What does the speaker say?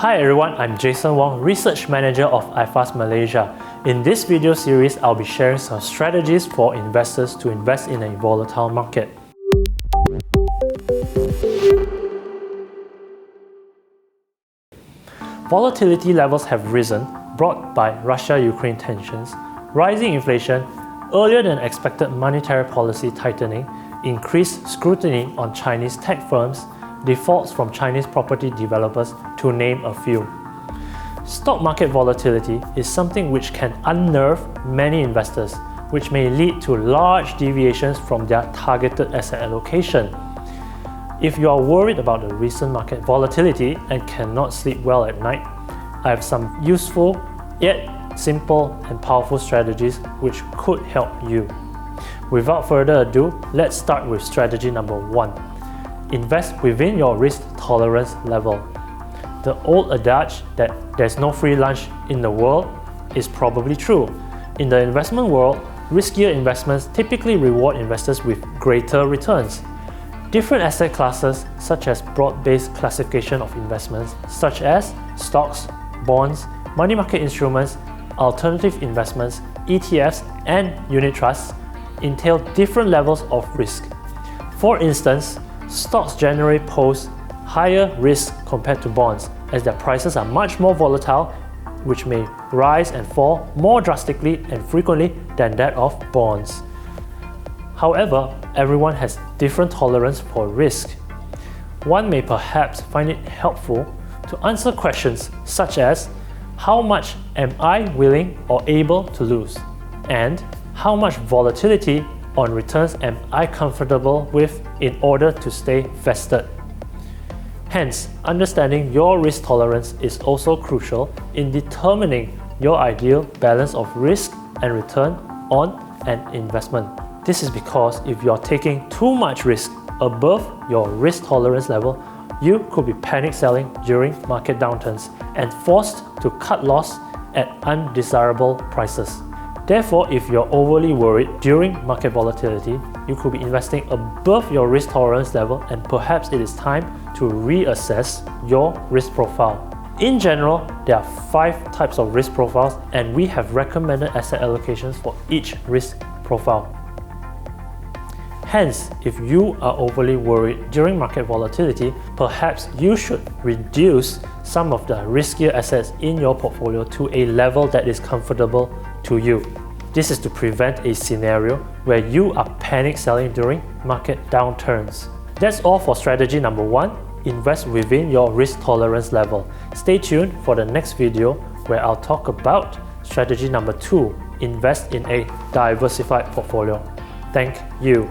Hi everyone, I'm Jason Wong, Research Manager of iFast Malaysia. In this video series, I'll be sharing some strategies for investors to invest in a volatile market. Volatility levels have risen, brought by Russia-Ukraine tensions, rising inflation, earlier than expected monetary policy tightening, increased scrutiny on Chinese tech firms, defaults from Chinese property developers, to name a few. Stock market volatility is something which can unnerve many investors, which may lead to large deviations from their targeted asset allocation. If you are worried about the recent market volatility and cannot sleep well at night, I have some useful yet simple and powerful strategies which could help you. Without further ado, let's start with strategy number 1. Invest within your risk tolerance level. The old adage that there's no free lunch in the world is probably true. In the investment world, riskier investments typically reward investors with greater returns. Different asset classes, such as broad-based classification of investments, such as stocks, bonds, money market instruments, alternative investments, ETFs, and unit trusts, entail different levels of risk. For instance, stocks generally pose higher risk compared to bonds, as their prices are much more volatile, which may rise and fall more drastically and frequently than that of bonds. However, everyone has different tolerance for risk. One may perhaps find it helpful to answer questions such as, how much am I willing or able to lose? And how much volatility on returns am I comfortable with in order to stay vested? Hence, understanding your risk tolerance is also crucial in determining your ideal balance of risk and return on an investment. This is because if you are taking too much risk above your risk tolerance level, you could be panic selling during market downturns and forced to cut loss at undesirable prices. Therefore, if you're overly worried during market volatility, you could be investing above your risk tolerance level, and perhaps it is time to reassess your risk profile. In general, there are 5 types of risk profiles, and we have recommended asset allocations for each risk profile. Hence, if you are overly worried during market volatility, perhaps you should reduce some of the riskier assets in your portfolio to a level that is comfortable to you. This is to prevent a scenario where you are panic selling during market downturns. That's all for strategy number 1. Invest within your risk tolerance level. Stay tuned for the next video where I'll talk about strategy number 2. Invest in a diversified portfolio. Thank you.